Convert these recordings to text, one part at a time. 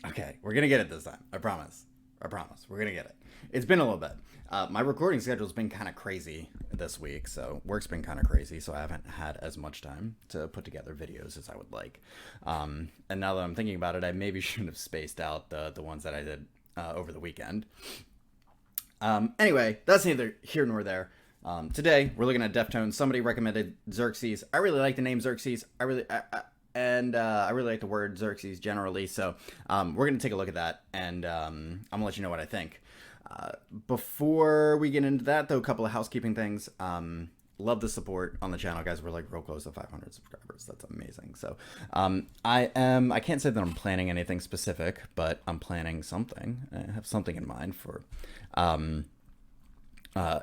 Okay, we're gonna get it this time. I promise. I promise. We're gonna get it. It's been a little bit. My recording schedule's been kind of crazy this week, so work's been kind of crazy, so I haven't had as much time to put together videos as I would like. And now that I'm thinking about it, I maybe shouldn't have spaced out the ones that I did over the weekend. Anyway, that's neither here nor there. Today we're looking at Deftones. Somebody recommended Xerxes. I really like the name Xerxes. I really like the word Xerxes generally. So we're gonna take a look at that, and I'm gonna let you know what I think. Before we get into that, though, a couple of housekeeping things. Love the support on the channel, guys. We're like real close to 500 subscribers. That's amazing. So I can't say that I'm planning anything specific, but I'm planning something. I have something in mind for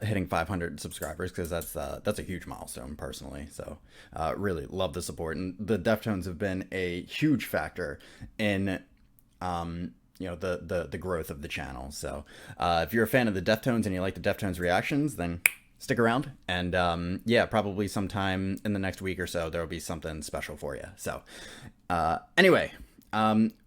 hitting 500 subscribers, because that's a huge milestone personally. So really love the support, and the Deftones have been a huge factor in the growth of the channel. So if you're a fan of the Deftones and you like the Deftones reactions, then stick around, and yeah, probably sometime in the next week or so there will be something special for you. So anyway,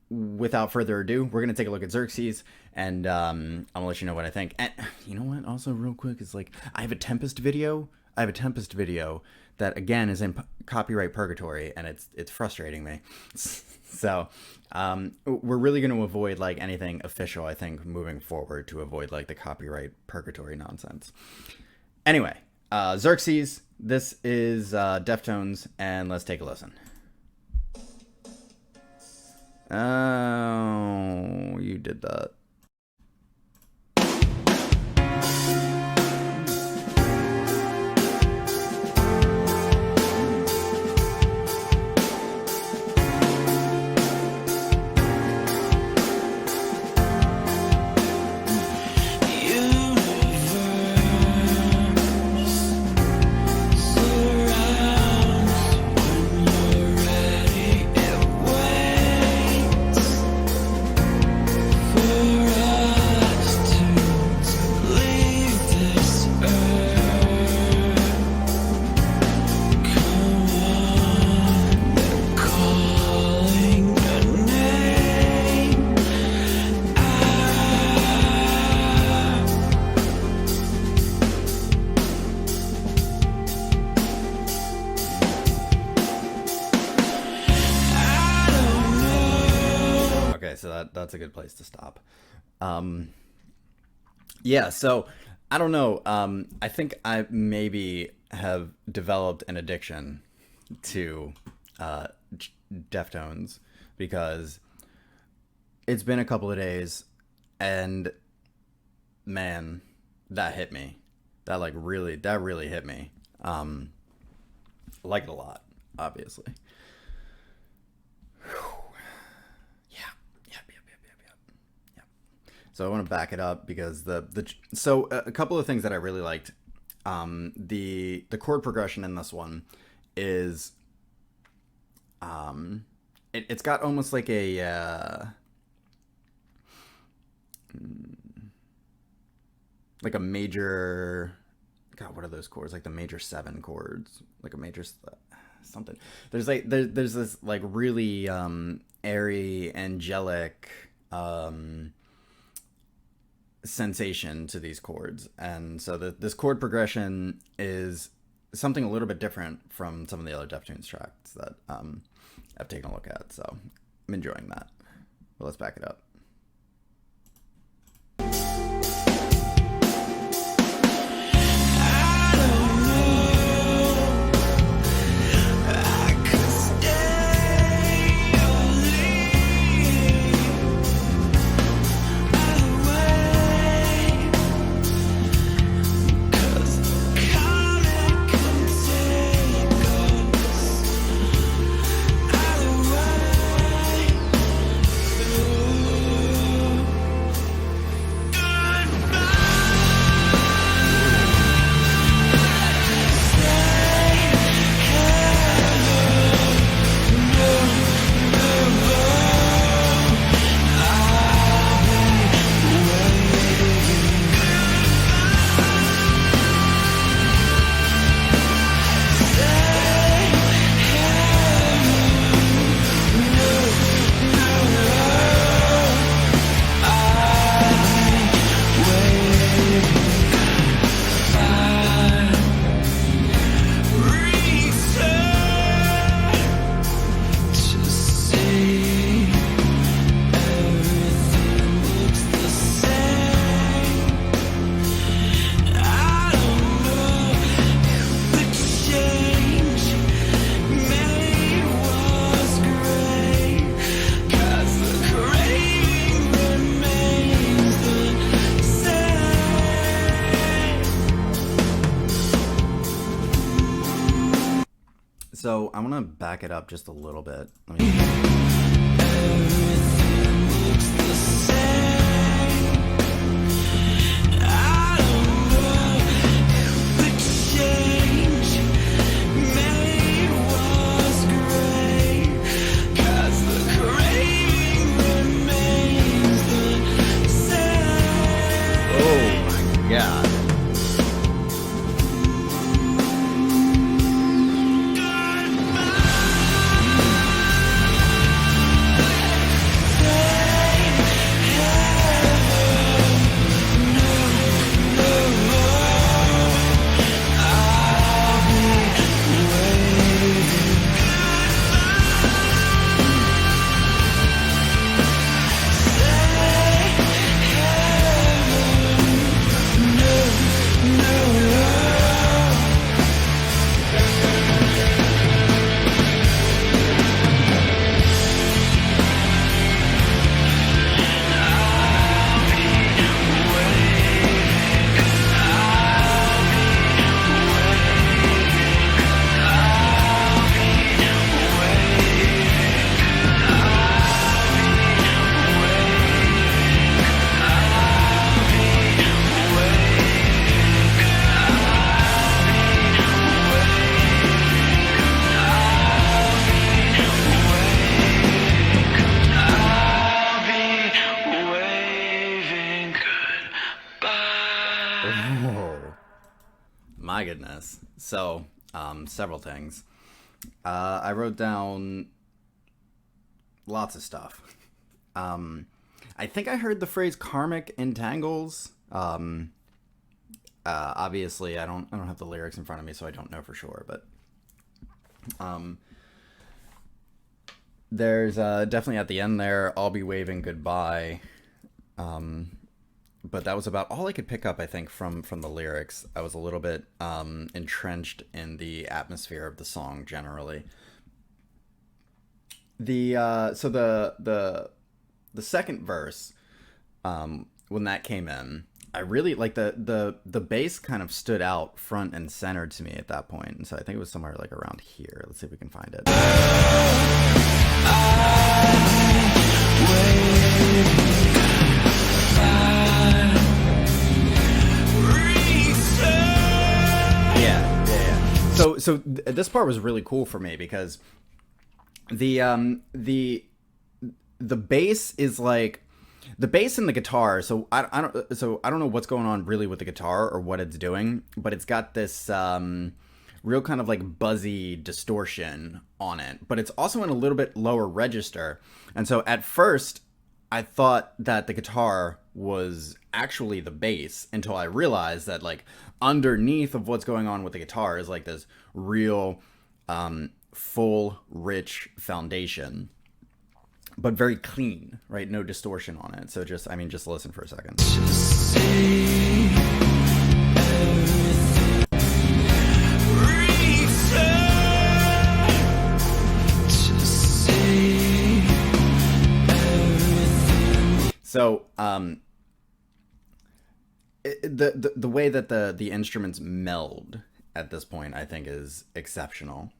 without further ado, we're gonna take a look at Xerxes, and I'm gonna let you know what I think. And you know what, also real quick, is like I have a Tempest video that again is in copyright purgatory, and it's frustrating me. So we're really going to avoid like anything official, I think, moving forward, to avoid like the copyright purgatory nonsense. Anyway, Xerxes, this is Deftones, and let's take a listen. Oh, you did that. So that's a good place to stop. Yeah, so I don't know. I think I maybe have developed an addiction to Deftones, because it's been a couple of days, and man, that hit me. That really hit me. Like it a lot, obviously. So I want to back it up, because so a couple of things that I really liked. The chord progression in this one is it's got almost like a major, God, what are those chords? Like the major 7 chords, like a major something. There's this like really airy, angelic sensation to these chords, and so this chord progression is something a little bit different from some of the other Deftones tracks that I've taken a look at. So I'm enjoying that. But let's back it up. So I want to back it up just a little bit. Let me... Yeah. My goodness. So, several things. I wrote down lots of stuff. I think I heard the phrase karmic entangles. Obviously, I don't have the lyrics in front of me, so I don't know for sure. But there's definitely at the end there, I'll be waving goodbye. But that was about all I could pick up, I think, from the lyrics. I was a little bit entrenched in the atmosphere of the song generally. So the second verse, when that came in, I really like the bass kind of stood out front and center to me at that point, and so I think it was somewhere like around here. Let's see if we can find it. So this part was really cool for me because the bass is like the bass and the guitar. So I don't know what's going on really with the guitar or what it's doing, but it's got this real kind of like buzzy distortion on it, but it's also in a little bit lower register. And so at first I thought that the guitar was actually the bass until I realized that like underneath of what's going on with the guitar is like this real full rich foundation, but very clean, right? No distortion on it. So just listen for a second. So the way that the instruments meld at this point, I think, is exceptional.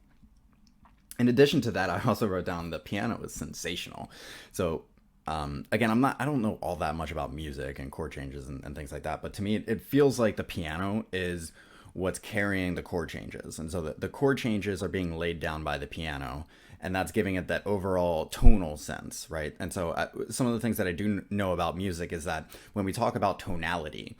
In addition to that, I also wrote down the piano is sensational. So again, I don't know all that much about music and chord changes and things like that, but to me, it feels like the piano is what's carrying the chord changes. And so the chord changes are being laid down by the piano, and that's giving it that overall tonal sense, right? And so some of the things that I do know about music is that when we talk about tonality,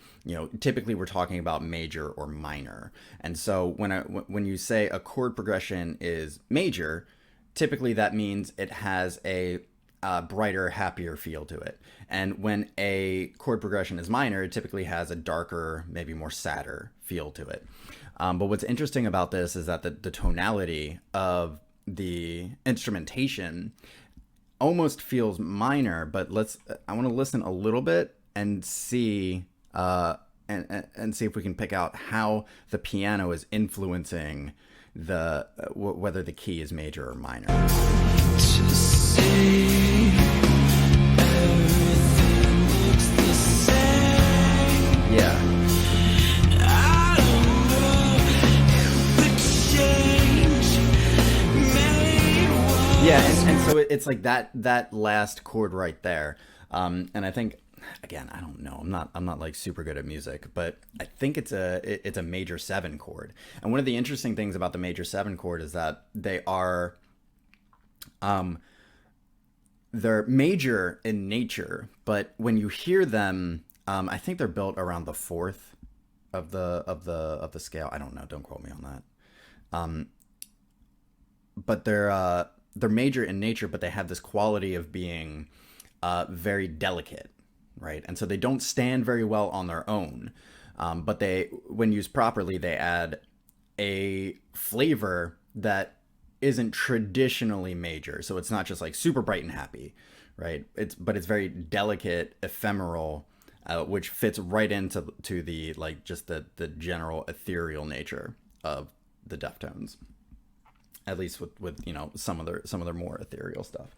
typically we're talking about major or minor. And so when you say a chord progression is major, typically that means it has a brighter, happier feel to it. And when a chord progression is minor, it typically has a darker, maybe more sadder feel to it. But what's interesting about this is that the tonality of the instrumentation almost feels minor, but I want to listen a little bit and see and see if we can pick out how the piano is influencing whether the key is major or minor. Yeah. it's like that last chord right there. And I think, again, I don't know. I'm not like super good at music, but I think it's a major seven chord. And one of the interesting things about the major seven chord is that um they're major in nature, but when you hear them, I think they're built around the fourth of the scale. I don't know. Don't quote me on that. Um, but they're major in nature, but they have this quality of being very delicate, right? And so they don't stand very well on their own. But when used properly, they add a flavor that isn't traditionally major. So it's not just like super bright and happy, right? But it's very delicate, ephemeral, which fits right into the like just the general ethereal nature of the Deftones, at least with some of their more ethereal stuff.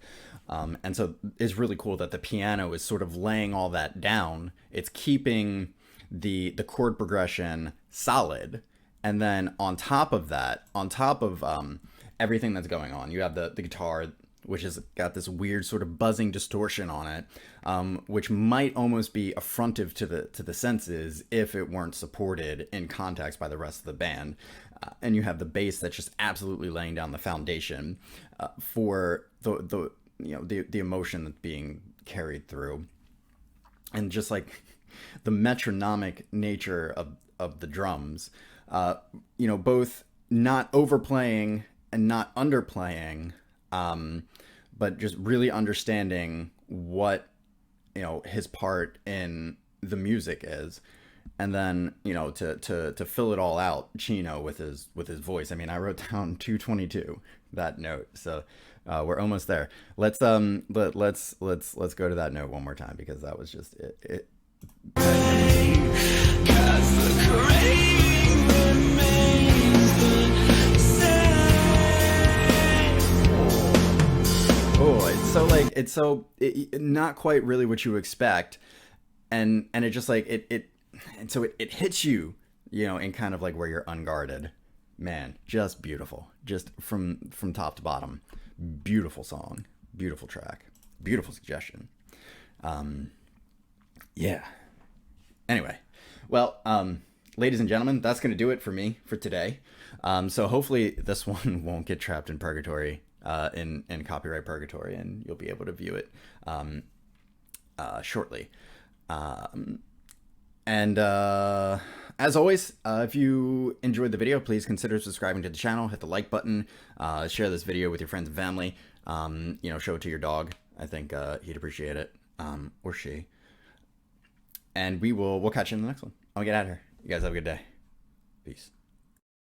And so it's really cool that the piano is sort of laying all that down. It's keeping the chord progression solid, and then on top of that, on top of everything that's going on, you have the guitar, which has got this weird sort of buzzing distortion on it, which might almost be affrontive to the senses if it weren't supported in context by the rest of the band. And you have the bass that's just absolutely laying down the foundation for the emotion that's being carried through, and just like the metronomic nature of the drums, both not overplaying and not underplaying, but just really understanding what his part in the music is, and then to fill it all out, Chino with his voice. I mean, I wrote down 222, that note, so we're almost there. Let's go to that note one more time, because that was just it. Oh, not quite really what you expect, and it just like it hits you, in kind of like where you're unguarded. Man, just beautiful, just from top to bottom. Beautiful song, beautiful track, beautiful suggestion. Yeah. Anyway, well, ladies and gentlemen, that's going to do it for me for today. So hopefully this one won't get trapped in purgatory, in copyright purgatory, and you'll be able to view it shortly. And as always, if you enjoyed the video, please consider subscribing to the channel, hit the like button, share this video with your friends and family, show it to your dog. I think he'd appreciate it, or she. And we'll catch you in the next one. I'll get out of here. You guys have a good day. Peace.